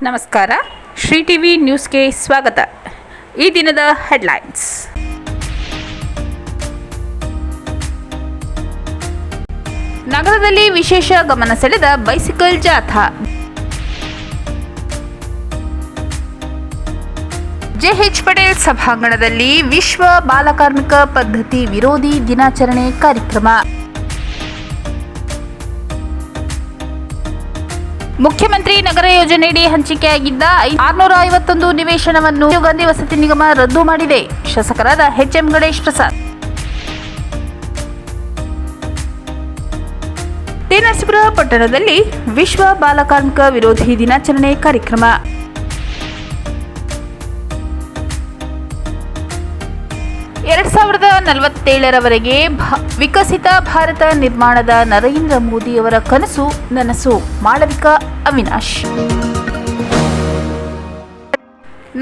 ನಮಸ್ಕಾರ. ಶ್ರೀ ಟಿವಿ ನ್ಯೂಸ್ಗೆ ಸ್ವಾಗತ. ಈ ದಿನದ ಹೆಡ್ಲೈನ್ಸ್. ನಗರದಲ್ಲಿ ವಿಶೇಷ ಗಮನ ಸೆಳೆದ ಬೈಸಿಕಲ್ ಜಾಥಾ. ಜೆಎಚ್ ಪಟೇಲ್ ಸಭಾಂಗಣದಲ್ಲಿ ವಿಶ್ವ ಬಾಲಕಾರ್ಮಿಕ ಪದ್ಧತಿ ವಿರೋಧಿ ದಿನಾಚರಣೆ ಕಾರ್ಯಕ್ರಮ. ಮುಖ್ಯಮಂತ್ರಿ ನಗರ ಯೋಜನೆಯಡಿ ಹಂಚಿಕೆಯಾಗಿದ್ದ 651 ನಿವೇಶನವನ್ನು ಗಾಂಧಿ ವಸತಿ ನಿಗಮ ರದ್ದು ಮಾಡಿದೆ. ಶಾಸಕರಾದ ಎಚ್.ಎಂ. ಗಣೇಶ್ ಪ್ರಸಾದ್. ಟಿ. ನರಸೀಪುರ ಪಟ್ಟಣದಲ್ಲಿ ವಿಶ್ವ ಬಾಲಕಾರ್ಮಿಕ ವಿರೋಧಿ ದಿನಾಚರಣೆ ಕಾರ್ಯಕ್ರಮ. 2047ರವರೆಗೆ ವಿಕಸಿತ ಭಾರತ ನಿರ್ಮಾಣದ ನರೇಂದ್ರ ಮೋದಿಯವರ ಕನಸು ನನಸು. ಮಾಳವಿಕಾ ಅವಿನಾಶ್.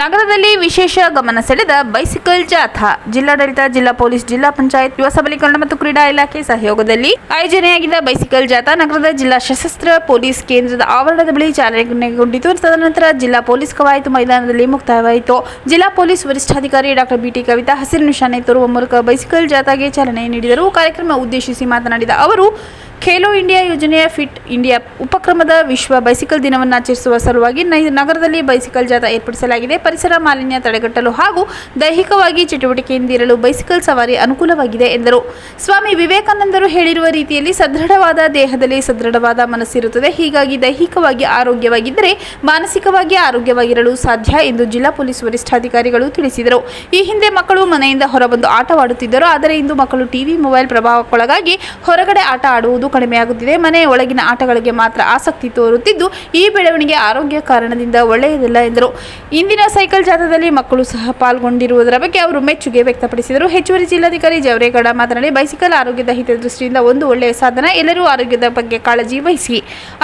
ನಗರದಲ್ಲಿ ವಿಶೇಷ ಗಮನ ಸೆಳೆದ ಬೈಸಿಕಲ್ ಜಾಥಾ. ಜಿಲ್ಲಾಡಳಿತ, ಜಿಲ್ಲಾ ಪೊಲೀಸ್, ಜಿಲ್ಲಾ ಪಂಚಾಯತ್, ಯುವ ಸಬಲೀಕರಣ ಮತ್ತು ಕ್ರೀಡಾ ಇಲಾಖೆ ಸಹಯೋಗದಲ್ಲಿ ಆಯೋಜನೆಯಾಗಿದ್ದ ಬೈಸಿಕಲ್ ಜಾಥಾ ನಗರದ ಜಿಲ್ಲಾ ಸಶಸ್ತ್ರ ಪೊಲೀಸ್ ಕೇಂದ್ರದ ಆವರಣದ ಬಳಿ ಚಾಲನೆಗೊಂಡಿತು. ತದನಂತರ ಜಿಲ್ಲಾ ಪೊಲೀಸ್ ಕವಾಯತು ಮೈದಾನದಲ್ಲಿ ಮುಕ್ತಾಯವಾಯಿತು. ಜಿಲ್ಲಾ ಪೊಲೀಸ್ ವರಿಷ್ಠಾಧಿಕಾರಿ ಡಾಕ್ಟರ್ ಬಿ.ಟಿ. ಕವಿತಾ ಹಸಿರು ನಿಶಾನೆ ತೋರುವ ಮೂಲಕ ಬೈಸಿಕಲ್ ಜಾಥಾಗೆ ಚಾಲನೆ ನೀಡಿದರು. ಕಾರ್ಯಕ್ರಮ ಉದ್ದೇಶಿಸಿ ಮಾತನಾಡಿದ ಅವರು, ಖೇಲೋ ಇಂಡಿಯಾ ಯೋಜನೆಯ ಫಿಟ್ ಇಂಡಿಯಾ ಉಪಕ್ರಮದ ವಿಶ್ವ ಬೈಸಿಕಲ್ ದಿನವನ್ನು ಆಚರಿಸುವ ಸಲುವಾಗಿ ನಗರದಲ್ಲಿ ಬೈಸಿಕಲ್ ಜಾಥಾ ಏರ್ಪಡಿಸಲಾಗಿದೆ. ಪರಿಸರ ಮಾಲಿನ್ಯ ತಡೆಗಟ್ಟಲು ಹಾಗೂ ದೈಹಿಕವಾಗಿ ಚಟುವಟಿಕೆಯಿಂದಿರಲು ಬೈಸಿಕಲ್ ಸವಾರಿ ಅನುಕೂಲವಾಗಿದೆ ಎಂದರು. ಸ್ವಾಮಿ ವಿವೇಕಾನಂದರು ಹೇಳಿರುವ ರೀತಿಯಲ್ಲಿ ಸದೃಢವಾದ ದೇಹದಲ್ಲಿ ಸದೃಢವಾದ ಮನಸ್ಸಿರುತ್ತದೆ. ಹೀಗಾಗಿ ದೈಹಿಕವಾಗಿ ಆರೋಗ್ಯವಾಗಿದ್ದರೆ ಮಾನಸಿಕವಾಗಿ ಆರೋಗ್ಯವಾಗಿರಲು ಸಾಧ್ಯ ಎಂದು ಜಿಲ್ಲಾ ಪೊಲೀಸ್ ವರಿಷ್ಠಾಧಿಕಾರಿಗಳು ತಿಳಿಸಿದರು. ಈ ಹಿಂದೆ ಮಕ್ಕಳು ಮನೆಯಿಂದ ಹೊರಬಂದು ಆಟವಾಡುತ್ತಿದ್ದರು. ಆದರೆ ಇಂದು ಮಕ್ಕಳು ಟಿವಿ, ಮೊಬೈಲ್ ಪ್ರಭಾವಕ್ಕೊಳಗಾಗಿ ಹೊರಗಡೆ ಆಟ ಆಡುವುದು ಕಡಿಮೆಯಾಗುತ್ತಿದೆ. ಮನೆಯ ಒಳಗಿನ ಆಟಗಳಿಗೆ ಮಾತ್ರ ಆಸಕ್ತಿ ತೋರುತ್ತಿದ್ದು, ಈ ಬೆಳವಣಿಗೆ ಆರೋಗ್ಯ ಕಾರಣದಿಂದ ಒಳ್ಳೆಯದಿಲ್ಲ ಎಂದರು. ಇಂದಿನ ಸೈಕಲ್ ಜಾಥಾದಲ್ಲಿ ಮಕ್ಕಳು ಸಹ ಪಾಲ್ಗೊಂಡಿರುವುದರ ಬಗ್ಗೆ ಅವರು ಮೆಚ್ಚುಗೆ ವ್ಯಕ್ತಪಡಿಸಿದರು. ಹೆಚ್ಚುವರಿ ಜಿಲ್ಲಾಧಿಕಾರಿ ಜವರೇಗೌಡ ಮಾತನಾಡಿ, ಬೈಸಿಕಲ್ ಆರೋಗ್ಯದ ಹಿತದೃಷ್ಟಿಯಿಂದ ಒಂದು ಒಳ್ಳೆಯ ಸಾಧನ. ಎಲ್ಲರೂ ಆರೋಗ್ಯದ ಬಗ್ಗೆ ಕಾಳಜಿ ವಹಿಸಿ.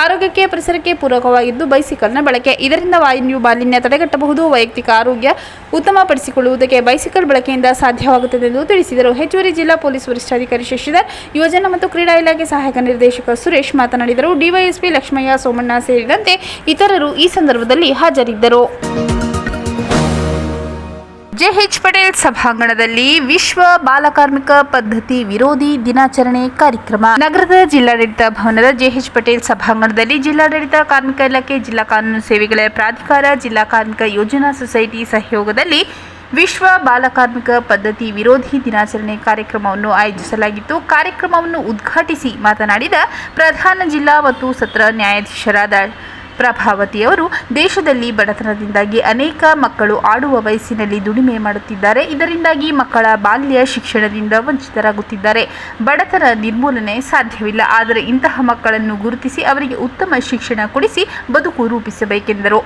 ಆರೋಗ್ಯಕ್ಕೆ, ಪರಿಸರಕ್ಕೆ ಪೂರಕವಾಗಿದ್ದು ಬೈಸಿಕಲ್ನ ಬಳಕೆ. ಇದರಿಂದ ವಾಯು ಮಾಲಿನ್ಯ ತಡೆಗಟ್ಟಬಹುದು. ವೈಯಕ್ತಿಕ ಆರೋಗ್ಯ ಉತ್ತಮಪಡಿಸಿಕೊಳ್ಳುವುದಕ್ಕೆ ಬೈಸಿಕಲ್ ಬಳಕೆಯಿಂದ ಸಾಧ್ಯವಾಗುತ್ತದೆ ಎಂದು ತಿಳಿಸಿದರು. ಹೆಚ್ಚುವರಿ ಜಿಲ್ಲಾ ಪೊಲೀಸ್ ವರಿಷ್ಠಾಧಿಕಾರಿ ಶಶಿಧರ್, ಯುವಜನ ಮತ್ತು ಕ್ರೀಡಾ ಇಲಾಖೆ ಸಹಾಯಕ ನಿರ್ದೇಶಕ ಸುರೇಶ್ ಮಾತನಾಡಿದರು. ಡಿವೈಎಸ್ಪಿ ಲಕ್ಷ್ಮಯ್ಯ, ಸೋಮಣ್ಣ ಸೇರಿದಂತೆ ಇತರರು ಈ ಸಂದರ್ಭದಲ್ಲಿ ಹಾಜರಿದ್ದರು. ಜೆಎಚ್ ಪಟೇಲ್ ಸಭಾಂಗಣದಲ್ಲಿ ವಿಶ್ವ ಬಾಲಕಾರ್ಮಿಕ ಪದ್ಧತಿ ವಿರೋಧಿ ದಿನಾಚರಣೆ ಕಾರ್ಯಕ್ರಮ. ನಗರದ ಜಿಲ್ಲಾಡಳಿತ ಭವನದ ಜೆಎಚ್ ಪಟೇಲ್ ಸಭಾಂಗಣದಲ್ಲಿ ಜಿಲ್ಲಾಡಳಿತ, ಕಾರ್ಮಿಕ ಇಲಾಖೆ, ಜಿಲ್ಲಾ ಕಾನೂನು ಸೇವೆಗಳ ಪ್ರಾಧಿಕಾರ, ಜಿಲ್ಲಾ ಕಾರ್ಮಿಕ ಯೋಜನಾ ಸೊಸೈಟಿ ಸಹಯೋಗದಲ್ಲಿ ವಿಶ್ವ ಬಾಲಕಾರ್ಮಿಕ ಪದ್ಧತಿ ವಿರೋಧಿ ದಿನಾಚರಣೆ ಕಾರ್ಯಕ್ರಮವನ್ನು ಆಯೋಜಿಸಲಾಗಿತ್ತು. ಕಾರ್ಯಕ್ರಮವನ್ನು ಉದ್ಘಾಟಿಸಿ ಮಾತನಾಡಿದ ಪ್ರಧಾನ ಜಿಲ್ಲಾ ಮತ್ತು ಸತ್ರ ನ್ಯಾಯಾಧೀಶರಾದ ಪ್ರಭಾವತಿಯವರು, ದೇಶದಲ್ಲಿ ಬಡತನದಿಂದಾಗಿ ಅನೇಕ ಮಕ್ಕಳು ಆಡುವ ವಯಸ್ಸಿನಲ್ಲಿ ದುಡಿಮೆ ಮಾಡುತ್ತಿದ್ದಾರೆ. ಇದರಿಂದಾಗಿ ಮಕ್ಕಳ ಬಾಲ್ಯ ಶಿಕ್ಷಣದಿಂದ ವಂಚಿತರಾಗುತ್ತಿದ್ದಾರೆ. ಬಡತನ ನಿರ್ಮೂಲನೆ ಸಾಧ್ಯವಿಲ್ಲ. ಆದರೆ ಇಂತಹ ಮಕ್ಕಳನ್ನು ಗುರುತಿಸಿ ಅವರಿಗೆ ಉತ್ತಮ ಶಿಕ್ಷಣ ಕೊಡಿಸಿ ಬದುಕು ರೂಪಿಸಬೇಕೆಂದರು.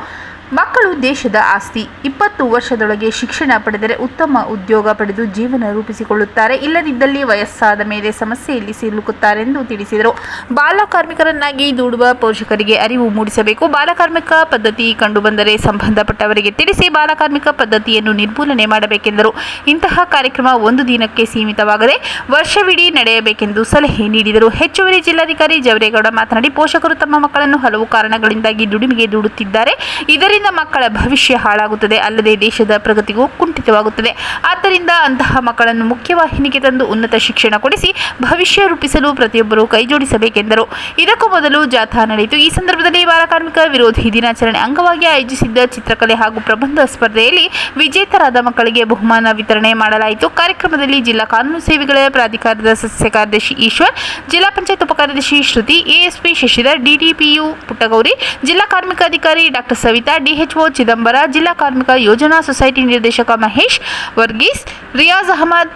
ಮಕ್ಕಳು ದೇಶದ ಆಸ್ತಿ. 20 ವರ್ಷದೊಳಗೆ ಶಿಕ್ಷಣ ಪಡೆದರೆ ಉತ್ತಮ ಉದ್ಯೋಗ ಪಡೆದು ಜೀವನ ರೂಪಿಸಿಕೊಳ್ಳುತ್ತಾರೆ. ಇಲ್ಲದಿದ್ದಲ್ಲಿ ವಯಸ್ಸಾದ ಮೇಲೆ ಸಮಸ್ಯೆಯಲ್ಲಿ ಸಿಲುಕುತ್ತಾರೆಂದು ತಿಳಿಸಿದರು. ಬಾಲಕಾರ್ಮಿಕರನ್ನಾಗಿ ದೂಡುವ ಪೋಷಕರಿಗೆ ಅರಿವು ಮೂಡಿಸಬೇಕು. ಬಾಲಕಾರ್ಮಿಕ ಪದ್ಧತಿ ಕಂಡುಬಂದರೆ ಸಂಬಂಧಪಟ್ಟವರಿಗೆ ತಿಳಿಸಿ ಬಾಲಕಾರ್ಮಿಕ ಪದ್ಧತಿಯನ್ನು ನಿರ್ಮೂಲನೆ ಮಾಡಬೇಕೆಂದರು. ಇಂತಹ ಕಾರ್ಯಕ್ರಮ ಒಂದು ದಿನಕ್ಕೆ ಸೀಮಿತವಾಗದೆ ವರ್ಷವಿಡೀ ನಡೆಯಬೇಕೆಂದು ಸಲಹೆ ನೀಡಿದರು. ಹೆಚ್ಚುವರಿ ಜಿಲ್ಲಾಧಿಕಾರಿ ಜವರೇಗೌಡ ಮಾತನಾಡಿ, ಪೋಷಕರು ತಮ್ಮ ಮಕ್ಕಳನ್ನು ಹಲವು ಕಾರಣಗಳಿಂದಾಗಿ ದುಡಿಮೆಗೆ ದೂಡುತ್ತಿದ್ದಾರೆ. ಇದರಿಂದ ಮಕ್ಕಳ ಭವಿಷ್ಯ ಹಾಳಾಗುತ್ತದೆ, ಅಲ್ಲದೆ ದೇಶದ ಪ್ರಗತಿಗೂ ಕುಂಠಿತವಾಗುತ್ತದೆ. ಆದ್ದರಿಂದ ಅಂತಹ ಮಕ್ಕಳನ್ನು ಮುಖ್ಯವಾಹಿನಿಗೆ ತಂದು ಉನ್ನತ ಶಿಕ್ಷಣ ಕೊಡಿಸಿ ಭವಿಷ್ಯ ರೂಪಿಸಲು ಪ್ರತಿಯೊಬ್ಬರೂ ಕೈಜೋಡಿಸಬೇಕೆಂದರು. ಇದಕ್ಕೂ ಮೊದಲು ಜಾಥಾ ನಡೆಯಿತು. ಈ ಸಂದರ್ಭದಲ್ಲಿ ಬಾಲಕಾರ್ಮಿಕ ವಿರೋಧಿ ದಿನಾಚರಣೆ ಅಂಗವಾಗಿ ಆಯೋಜಿಸಿದ್ದ ಚಿತ್ರಕಲೆ ಹಾಗೂ ಪ್ರಬಂಧ ಸ್ಪರ್ಧೆಯಲ್ಲಿ ವಿಜೇತರಾದ ಮಕ್ಕಳಿಗೆ ಬಹುಮಾನ ವಿತರಣೆ ಮಾಡಲಾಯಿತು. ಕಾರ್ಯಕ್ರಮದಲ್ಲಿ ಜಿಲ್ಲಾ ಕಾನೂನು ಸೇವೆಗಳ ಪ್ರಾಧಿಕಾರದ ಸದಸ್ಯ ಕಾರ್ಯದರ್ಶಿ ಈಶ್ವರ್, ಜಿಲ್ಲಾ ಪಂಚಾಯತ್ ಉಪಕಾರ್ಯದರ್ಶಿ ಶ್ರುತಿ, ಎಎಸ್ಪಿ ಶಶಿಧರ್, ಡಿಡಿಪಿಯು ಪುಟ್ಟಗೌರಿ, ಜಿಲ್ಲಾ ಕಾರ್ಮಿಕ ಅಧಿಕಾರಿ ಡಾಕ್ಟರ್ ಸವಿತಾ, ಡಿಎಚ್ಒ ಚಿದಂಬರ, ಜಿಲ್ಲಾ ಕಾರ್ಮಿಕ ಯೋಜನಾ ಸೊಸೈಟಿ ನಿರ್ದೇಶಕ ಮಹೇಶ್, ವರ್ಗೀಸ್, ರಿಯಾಜ್ ಅಹಮದ್,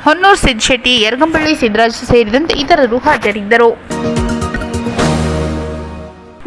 ಹೊನ್ನೂರ್ ಸಿದ್ಶೆಟ್ಟಿ, ಯರಗಂಪಳ್ಳಿ ಸಿದ್ದರಾಜ್ ಸೇರಿದಂತೆ ಇತರರು ಹಾಜರಿದ್ದರು.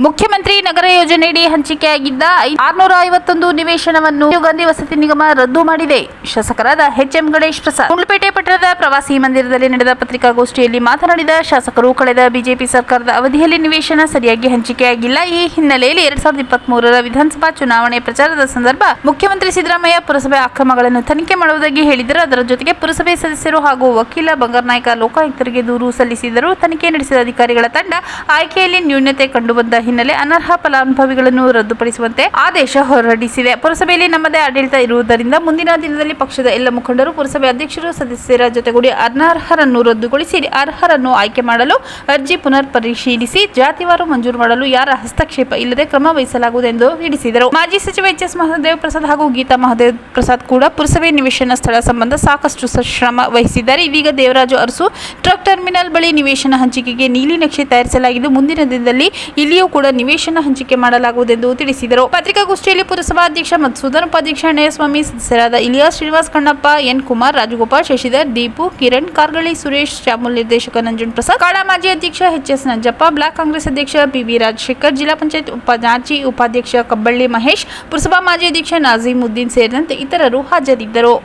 ಮುಖ್ಯಮಂತ್ರಿ ನಗರ ಯೋಜನೆಯಡಿ ಹಂಚಿಕೆಯಾಗಿದ್ದ 651 ನಿವೇಶನವನ್ನು ಗಾಂಧಿ ವಸತಿ ನಿಗಮ ರದ್ದು ಮಾಡಿದೆ. ಶಾಸಕರಾದ ಎಚ್.ಎಂ. ಗಣೇಶ್ ಪ್ರಸಾದ್. ಗುಂಡ್ಲುಪೇಟೆ ಪಟ್ಟಣದ ಪ್ರವಾಸಿ ಮಂದಿರದಲ್ಲಿ ನಡೆದ ಪತ್ರಿಕಾಗೋಷ್ಠಿಯಲ್ಲಿ ಮಾತನಾಡಿದ ಶಾಸಕರು, ಕಳೆದ ಬಿಜೆಪಿ ಸರ್ಕಾರದ ಅವಧಿಯಲ್ಲಿ ನಿವೇಶನ ಸರಿಯಾಗಿ ಹಂಚಿಕೆಯಾಗಿಲ್ಲ. ಈ ಹಿನ್ನೆಲೆಯಲ್ಲಿ 2023ರ ವಿಧಾನಸಭಾ ಚುನಾವಣೆ ಪ್ರಚಾರದ ಸಂದರ್ಭ ಮುಖ್ಯಮಂತ್ರಿ ಸಿದ್ದರಾಮಯ್ಯ ಪುರಸಭೆ ಅಕ್ರಮಗಳನ್ನು ತನಿಖೆ ಮಾಡುವುದಾಗಿ ಹೇಳಿದರು. ಅದರ ಜೊತೆಗೆ ಪುರಸಭೆ ಸದಸ್ಯರು ಹಾಗೂ ವಕೀಲ ಬಂಗಾರನಾಯ್ಕ ಲೋಕಾಯುಕ್ತರಿಗೆ ದೂರು ಸಲ್ಲಿಸಿದರು. ತನಿಖೆ ನಡೆಸಿದ ಅಧಿಕಾರಿಗಳ ತಂಡ ಆಯ್ಕೆಯಲ್ಲಿ ನ್ಯೂನತೆ ಕಂಡುಬಂದ ಹಿನ್ನೆಲೆ ಅನರ್ಹ ಫಲಾನುಭವಿಗಳನ್ನು ರದ್ದುಪಡಿಸುವಂತೆ ಆದೇಶ ಹೊರಡಿಸಿದೆ. ಪುರಸಭೆಯಲ್ಲಿ ನಮ್ಮದೇ ಆಡಳಿತ ಇರುವುದರಿಂದ ಮುಂದಿನ ದಿನದಲ್ಲಿ ಪಕ್ಷದ ಎಲ್ಲ ಮುಖಂಡರು, ಪುರಸಭೆ ಅಧ್ಯಕ್ಷರು, ಸದಸ್ಯರ ಜೊತೆಗೂಡಿ ಅನರ್ಹರನ್ನು ರದ್ದುಗೊಳಿಸಿ ಅರ್ಹರನ್ನು ಆಯ್ಕೆ ಮಾಡಲು ಅರ್ಜಿ ಪುನರ್ ಪರಿಶೀಲಿಸಿ ಜಾತಿವಾರು ಮಂಜೂರು ಮಾಡಲು ಯಾರ ಹಸ್ತಕ್ಷೇಪ ಇಲ್ಲದೆ ಕ್ರಮ ವಹಿಸಲಾಗುವುದು ಎಂದು ತಿಳಿಸಿದರು. ಮಾಜಿ ಸಚಿವ ಎಚ್.ಎಸ್. ಮಹದೇವ್ ಪ್ರಸಾದ್ ಹಾಗೂ ಗೀತಾ ಮಹದೇವ್ ಪ್ರಸಾದ್ ಕೂಡ ಪುರಸಭೆ ನಿವೇಶನ ಸ್ಥಳ ಸಂಬಂಧ ಸಾಕಷ್ಟು ಶ್ರಮ ವಹಿಸಿದ್ದಾರೆ. ಇದೀಗ ದೇವರಾಜು ಅರಸು ಟ್ರಕ್ ಟರ್ಮಿನಲ್ ಬಳಿ ನಿವೇಶನ ಹಂಚಿಕೆಗೆ ನೀಲಿ ನಕ್ಷೆ ತಯಾರಿಸಲಾಗಿದ್ದು ಮುಂದಿನ ದಿನದಲ್ಲಿ ಇಲ್ಲಿಯೂ ಕೂಡ ನಿವೇಶನ ಹಂಚಿಕೆ ಮಾಡಲಾಗುವುದೆಂದು ತಿಳಿಸಿದರು. ಪತ್ರಿಕಾಗೋಷ್ಠಿಯಲ್ಲಿ ಪುರಸಭಾ ಅಧ್ಯಕ್ಷ ಮಧುಸೂದನ್, ಉಪಾಧ್ಯಕ್ಷ ಅಣ್ಣಯ್ಯಸ್ವಾಮಿ, ಸದಸ್ಯರಾದ ಇಲಿಯಾಸ್, ಶ್ರೀನಿವಾಸ್, ಕಣ್ಣಪ್ಪ, ಎನ್. ಕುಮಾರ್, ರಾಜಗೋಪಾಲ್, ಶಶಿಧರ್, ದೀಪು, ಕಿರಣ್, ಕಾರ್ಗಳಿ ಸುರೇಶ್, ಶ್ಯಾಮುಲ್, ನಿರ್ದೇಶಕ ನಂಜುಂಡ್ ಪ್ರಸಾದ್, ಕಾಡಾ ಮಾಜಿ ಅಧ್ಯಕ್ಷ ಎಚ್.ಎಸ್. ನಂಜಪ್ಪ, ಬ್ಲಾಕ್ ಕಾಂಗ್ರೆಸ್ ಅಧ್ಯಕ್ಷ ಪಿ.ಬಿ. ರಾಜಶೇಖರ್, ಜಿಲ್ಲಾ ಪಂಚಾಯತ್ ಮಾಜಿ ಉಪಾಧ್ಯಕ್ಷ ಕಬ್ಬಳ್ಳಿ ಮಹೇಶ್, ಪುರಸಭಾ ಮಾಜಿ ಅಧ್ಯಕ್ಷ ನಾಜೀಮುದ್ದೀನ್ ಸೇರಿದಂತೆ ಇತರರು ಹಾಜರಿದ್ದರು.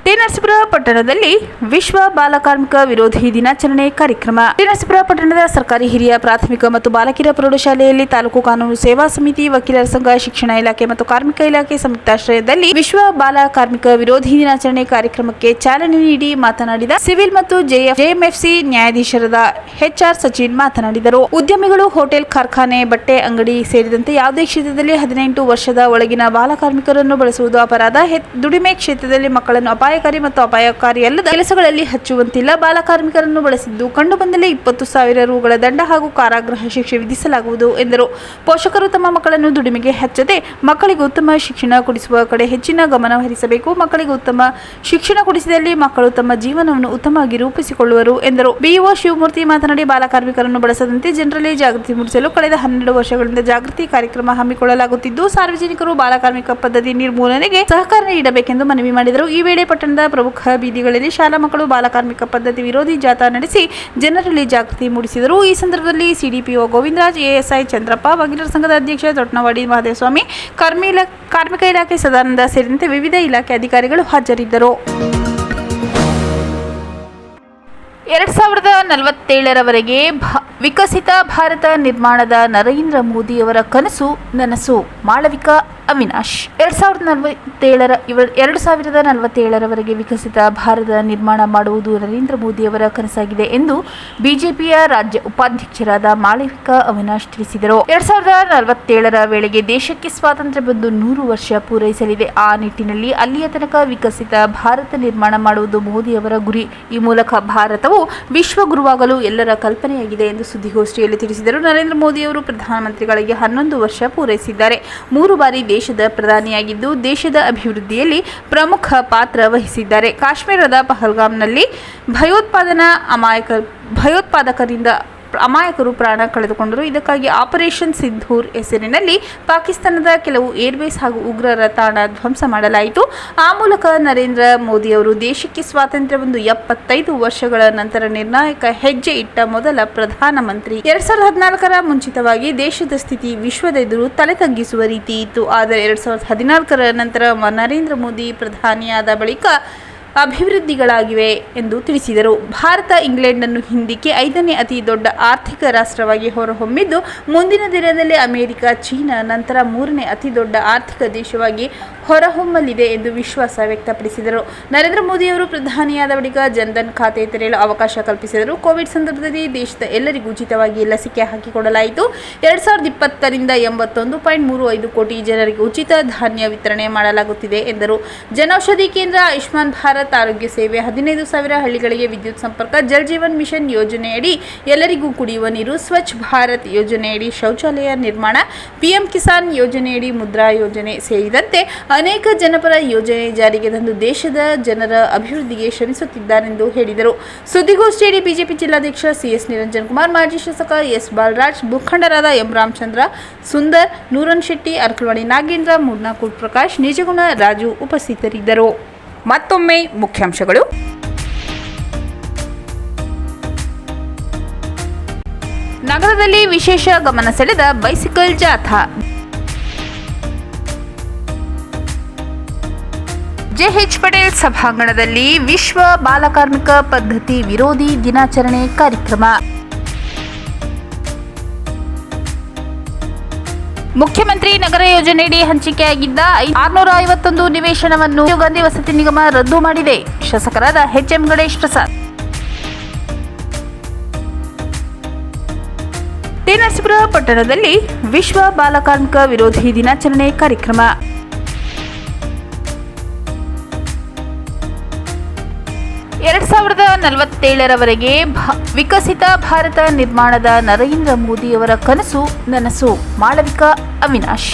ಟಿ.ನರಸೀಪುರ ಪಟ್ಟಣದಲ್ಲಿ ವಿಶ್ವ ಬಾಲಕಾರ್ಮಿಕ ವಿರೋಧಿ ದಿನಾಚರಣೆ ಕಾರ್ಯಕ್ರಮ. ಟಿ.ನರಸೀಪುರ ಪಟ್ಟಣದ ಸರ್ಕಾರಿ ಹಿರಿಯ ಪ್ರಾಥಮಿಕ ಮತ್ತು ಬಾಲಕಿಯರ ಪ್ರೌಢಶಾಲೆಯಲ್ಲಿ ತಾಲೂಕು ಕಾನೂನು ಸೇವಾ ಸಮಿತಿ, ವಕೀಲರ ಸಂಘ, ಶಿಕ್ಷಣ ಇಲಾಖೆ ಮತ್ತು ಕಾರ್ಮಿಕ ಇಲಾಖೆ ಸಂಯುಕ್ತಾಶ್ರಯದಲ್ಲಿ ವಿಶ್ವ ಬಾಲಕಾರ್ಮಿಕ ವಿರೋಧಿ ದಿನಾಚರಣೆ ಕಾರ್ಯಕ್ರಮಕ್ಕೆ ಚಾಲನೆ ನೀಡಿ ಮಾತನಾಡಿದ ಸಿವಿಲ್ ಮತ್ತು ಜೆಎಂಎಫ್ಸಿ ನ್ಯಾಯಾಧೀಶರಾದ ಎಚ್.ಆರ್. ಸಚಿನ್ ಮಾತನಾಡಿದರು. ಉದ್ಯಮಿಗಳು, ಹೋಟೆಲ್, ಕಾರ್ಖಾನೆ, ಬಟ್ಟೆ ಅಂಗಡಿ ಸೇರಿದಂತೆ ಯಾವುದೇ ಕ್ಷೇತ್ರದಲ್ಲಿ 18 ವರ್ಷದ ಒಳಗಿನ ಬಾಲಕಾರ್ಮಿಕರನ್ನು ಬಳಸುವುದು ಅಪರಾಧ. ದುಡಿಮೆ ಕ್ಷೇತ್ರದಲ್ಲಿ ಮಕ್ಕಳನ್ನು ಅಪಾಯಕಾರಿ ಮತ್ತು ಅಪಾಯಕಾರಿ ಅಲ್ಲದ ಕೆಲಸಗಳಲ್ಲಿ ಹಚ್ಚುವಂತಿಲ್ಲ. ಬಾಲಕಾರ್ಮಿಕರನ್ನು ಬಳಸಿದ್ದು ಕಂಡುಬಂದಲ್ಲಿ 20,000 ರೂಗಳ ದಂಡ ಹಾಗೂ ಕಾರಾಗೃಹ ಶಿಕ್ಷೆ ವಿಧಿಸಲಾಗುವುದು ಎಂದರು. ಪೋಷಕರು ತಮ್ಮ ಮಕ್ಕಳನ್ನು ದುಡಿಮೆಗೆ ಹಚ್ಚದೆ ಮಕ್ಕಳಿಗೆ ಉತ್ತಮ ಶಿಕ್ಷಣ ಕೊಡಿಸುವ ಕಡೆ ಹೆಚ್ಚಿನ ಗಮನ ಹರಿಸಬೇಕು. ಮಕ್ಕಳಿಗೆ ಉತ್ತಮ ಶಿಕ್ಷಣ ಕೊಡಿಸಿದಲ್ಲಿ ಮಕ್ಕಳು ತಮ್ಮ ಜೀವನವನ್ನು ಉತ್ತಮವಾಗಿ ರೂಪಿಸಿಕೊಳ್ಳುವರು ಎಂದರು. ಬಿಇಒ ಶಿವಮೂರ್ತಿ ಮಾತನಾಡಿ, ಬಾಲಕಾರ್ಮಿಕರನ್ನು ಬಳಸದಂತೆ ಜನರಲ್ಲಿ ಜಾಗೃತಿ ಮೂಡಿಸಲು ಕಳೆದ 12 ವರ್ಷಗಳಿಂದ ಜಾಗೃತಿ ಕಾರ್ಯಕ್ರಮ ಹಮ್ಮಿಕೊಳ್ಳಲಾಗುತ್ತಿದ್ದು, ಸಾರ್ವಜನಿಕರು ಬಾಲಕಾರ್ಮಿಕ ಪದ್ಧತಿ ನಿರ್ಮೂಲನೆಗೆ ಸಹಕಾರ ನೀಡಬೇಕೆಂದು ಮನವಿ ಮಾಡಿದರು. ಈ ವೇಳೆ ಪಟ್ಟಣದ ಪ್ರಮುಖ ಬೀದಿಗಳಲ್ಲಿ ಶಾಲಾ ಮಕ್ಕಳು ಬಾಲಕಾರ್ಮಿಕ ಪದ್ಧತಿ ವಿರೋಧಿ ಜಾಥಾ ನಡೆಸಿ ಜನರಲ್ಲಿ ಜಾಗೃತಿ ಮೂಡಿಸಿದರು. ಈ ಸಂದರ್ಭದಲ್ಲಿ ಸಿಡಿಪಿಒ ಗೋವಿಂದರಾಜ್, ಎಎಸ್ಐ ಚಂದ್ರಪ್ಪ, ವಕೀಲರ ಸಂಘದ ಅಧ್ಯಕ್ಷ ದೊಡ್ಡನವಾಡಿ ಮಹದೇವಸ್ವಾಮಿ, ಕಾರ್ಮಿಕ ಇಲಾಖೆ ಸದಾನಂದ ಸೇರಿದಂತೆ ವಿವಿಧ ಇಲಾಖೆ ಅಧಿಕಾರಿಗಳು ಹಾಜರಿದ್ದರು. 2047ರವರೆಗೆ ವಿಕಸಿತ ಭಾರತ ನಿರ್ಮಾಣದ ನರೇಂದ್ರ ಮೋದಿಯವರ ಕನಸು ನನಸು. ಮಾಳವಿಕಾ ಅವಿನಾಶ್. 2047ರವರೆಗೆ ವಿಕಸಿತ ಭಾರತ ನಿರ್ಮಾಣ ಮಾಡುವುದು ನರೇಂದ್ರ ಮೋದಿಯವರ ಕನಸಾಗಿದೆ ಎಂದು ಬಿಜೆಪಿಯ ರಾಜ್ಯ ಉಪಾಧ್ಯಕ್ಷರಾದ ಮಾಳವಿಕಾ ಅವಿನಾಶ್ ತಿಳಿಸಿದರು. 2047ರ ವೇಳೆಗೆ ದೇಶಕ್ಕೆ ಸ್ವಾತಂತ್ರ್ಯ ಬಂದು 100 ವರ್ಷ ಪೂರೈಸಲಿದೆ. ಆ ನಿಟ್ಟಿನಲ್ಲಿ ಅಲ್ಲಿಯ ತನಕ ವಿಕಸಿತ ಭಾರತ ನಿರ್ಮಾಣ ಮಾಡುವುದು ಮೋದಿಯವರ ಗುರಿ. ಈ ಮೂಲಕ ಭಾರತವು ವಿಶ್ವಗುರುವಾಗಲು ಎಲ್ಲರ ಕಲ್ಪನೆಯಾಗಿದೆ ಎಂದು ಸುದ್ದಿಗೋಷ್ಠಿಯಲ್ಲಿ ತಿಳಿಸಿದರು. ನರೇಂದ್ರ ಮೋದಿಯವರು ಪ್ರಧಾನಮಂತ್ರಿಗಳಿಗೆ 11 ವರ್ಷ ಪೂರೈಸಿದ್ದಾರೆ. 3 ಬಾರಿ ದೇಶದ ಪ್ರಧಾನಿಯಾಗಿದ್ದು ದೇಶದ ಅಭಿವೃದ್ಧಿಯಲ್ಲಿ ಪ್ರಮುಖ ಪಾತ್ರ ವಹಿಸಿದ್ದಾರೆ. ಕಾಶ್ಮೀರದ ಪಹಲ್ಗಾಮ್ನಲ್ಲಿ ಭಯೋತ್ಪಾದಕರಿಂದ ಅಮಾಯಕರು ಪ್ರಾಣ ಕಳೆದುಕೊಂಡರು. ಇದಕ್ಕಾಗಿ ಆಪರೇಷನ್ ಸಿಂಧೂರ್ ಹೆಸರಿನಲ್ಲಿ ಪಾಕಿಸ್ತಾನದ ಕೆಲವು ಏರ್ಬೇಸ್ ಹಾಗೂ ಉಗ್ರರ ತಾಣ ಧ್ವಂಸ ಮಾಡಲಾಯಿತು. ಆ ಮೂಲಕ ನರೇಂದ್ರ ಮೋದಿಯವರು ದೇಶಕ್ಕೆ ಸ್ವಾತಂತ್ರ್ಯ ಬಂದು 75 ವರ್ಷಗಳ ನಂತರ ನಿರ್ಣಾಯಕ ಹೆಜ್ಜೆ ಇಟ್ಟ ಮೊದಲ ಪ್ರಧಾನಮಂತ್ರಿ. 2014ರ ಮುಂಚಿತವಾಗಿ ದೇಶದ ಸ್ಥಿತಿ ವಿಶ್ವದೆದುರು ತಲೆ ತಗ್ಗಿಸುವ ರೀತಿ ಇತ್ತು. ಆದರೆ 2014ರ ನಂತರ ನರೇಂದ್ರ ಮೋದಿ ಪ್ರಧಾನಿಯಾದ ಬಳಿಕ ಅಭಿವೃದ್ಧಿಗಳಾಗಿವೆ ಎಂದು ತಿಳಿಸಿದರು. ಭಾರತ ಇಂಗ್ಲೆಂಡನ್ನು ಹಿಂದಿಕ್ಕಿ 5ನೇ ಅತಿ ದೊಡ್ಡ ಆರ್ಥಿಕ ರಾಷ್ಟ್ರವಾಗಿ ಹೊರಹೊಮ್ಮಿದ್ದು ಮುಂದಿನ ದಿನದಲ್ಲಿ ಅಮೆರಿಕ, ಚೀನಾ ನಂತರ 3ನೇ ಅತಿ ದೊಡ್ಡ ಆರ್ಥಿಕ ದೇಶವಾಗಿ ಹೊರಹೊಮ್ಮಲಿದೆ ಎಂದು ವಿಶ್ವಾಸ ವ್ಯಕ್ತಪಡಿಸಿದರು. ನರೇಂದ್ರ ಮೋದಿಯವರು ಪ್ರಧಾನಿಯಾದ ಬಳಿಕ ಜನ್ಧನ್ ಖಾತೆ ತೆರೆಯಲು ಅವಕಾಶ ಕಲ್ಪಿಸಿದರು. ಕೋವಿಡ್ ಸಂದರ್ಭದಲ್ಲಿ ದೇಶದ ಎಲ್ಲರಿಗೂ ಉಚಿತವಾಗಿ ಲಸಿಕೆ ಹಾಕಿಕೊಡಲಾಯಿತು. 2020ರಿಂದ 81.35 ಕೋಟಿ ಜನರಿಗೆ ಉಚಿತ ಧಾನ್ಯ ವಿತರಣೆ ಮಾಡಲಾಗುತ್ತಿದೆ ಎಂದರು. ಜನೌಷಧಿ ಕೇಂದ್ರ, ಆಯುಷ್ಮಾನ್ ಭಾರತ್ ಆರೋಗ್ಯ ಸೇವೆ, 15,000 ಹಳ್ಳಿಗಳಿಗೆ ವಿದ್ಯುತ್ ಸಂಪರ್ಕ, ಜಲ್ ಜೀವನ್ ಮಿಷನ್ ಯೋಜನೆಯಡಿ ಎಲ್ಲರಿಗೂ ಕುಡಿಯುವ ನೀರು, ಸ್ವಚ್ಛ ಭಾರತ್ ಯೋಜನೆಯಡಿ ಶೌಚಾಲಯ ನಿರ್ಮಾಣ, ಪಿಎಂ ಕಿಸಾನ್ ಯೋಜನೆಯಡಿ ಮುದ್ರಾ ಯೋಜನೆ ಸೇರಿದಂತೆ ಅನೇಕ ಜನಪರ ಯೋಜನೆ ಜಾರಿಗೆ ತಂದು ದೇಶದ ಜನರ ಅಭಿವೃದ್ಧಿಗೆ ಶ್ರಮಿಸುತ್ತಿದ್ದಾರೆಂದು ಹೇಳಿದರು. ಸುದ್ದಿಗೋಷ್ಠಿಯಲ್ಲಿ ಬಿಜೆಪಿ ಜಿಲ್ಲಾಧ್ಯಕ್ಷ ಸಿಎಸ್ ನಿರಂಜನ್ ಕುಮಾರ್, ಮಾಜಿ ಶಾಸಕ ಎಸ್ ಬಾಲರಾಜ್, ಮುಖಂಡರಾದ ಎಂ ರಾಮಚಂದ್ರ, ಸುಂದರ್, ನೂರನ್ ಶೆಟ್ಟಿ, ಅರ್ಕಲ್ವಾಡಿ ನಾಗೇಂದ್ರ, ಮೂರ್ನಾಕೂಟ್ ಪ್ರಕಾಶ್, ನಿಜಗುಣ, ರಾಜು ಉಪಸ್ಥಿತರಿದ್ದರು. ಮತ್ತೊಮ್ಮೆ ಮುಖ್ಯಾಂಶಗಳು. ನಗರದಲ್ಲಿ ವಿಶೇಷ ಗಮನ ಸೆಳೆದ ಬೈಸಿಕಲ್ ಜಾಥಾ. ಜೆಎಚ್ ಪಟೇಲ್ ಸಭಾಂಗಣದಲ್ಲಿ ವಿಶ್ವ ಬಾಲಕಾರ್ಮಿಕ ಪದ್ಧತಿ ವಿರೋಧಿ ದಿನಾಚರಣೆ ಕಾರ್ಯಕ್ರಮ. ಮುಖ್ಯಮಂತ್ರಿ ನಗರ ಯೋಜನೆಯಡಿ ಹಂಚಿಕೆಯಾಗಿದ್ದ 651 ನಿವೇಶನವನ್ನು ರಾಜೀವ್ ಗಾಂಧಿ ವಸತಿ ನಿಗಮ ರದ್ದು ಮಾಡಿದೆ. ಶಾಸಕರಾದ ಎಚ್.ಎಂ. ಗಣೇಶ್ ಪ್ರಸಾದ್. ಟಿ ನರಸೀಪುರ ಪಟ್ಟಣದಲ್ಲಿ ವಿಶ್ವ ಬಾಲಕಾರ್ಮಿಕ ವಿರೋಧಿ ದಿನಾಚರಣೆ ಕಾರ್ಯಕ್ರಮ. 2047ರವರೆಗೆ ವಿಕಸಿತ ಭಾರತ ನಿರ್ಮಾಣದ ನರೇಂದ್ರ ಮೋದಿಯವರ ಕನಸು ನನಸು. ಮಾಳವಿಕಾ ಅವಿನಾಶ್.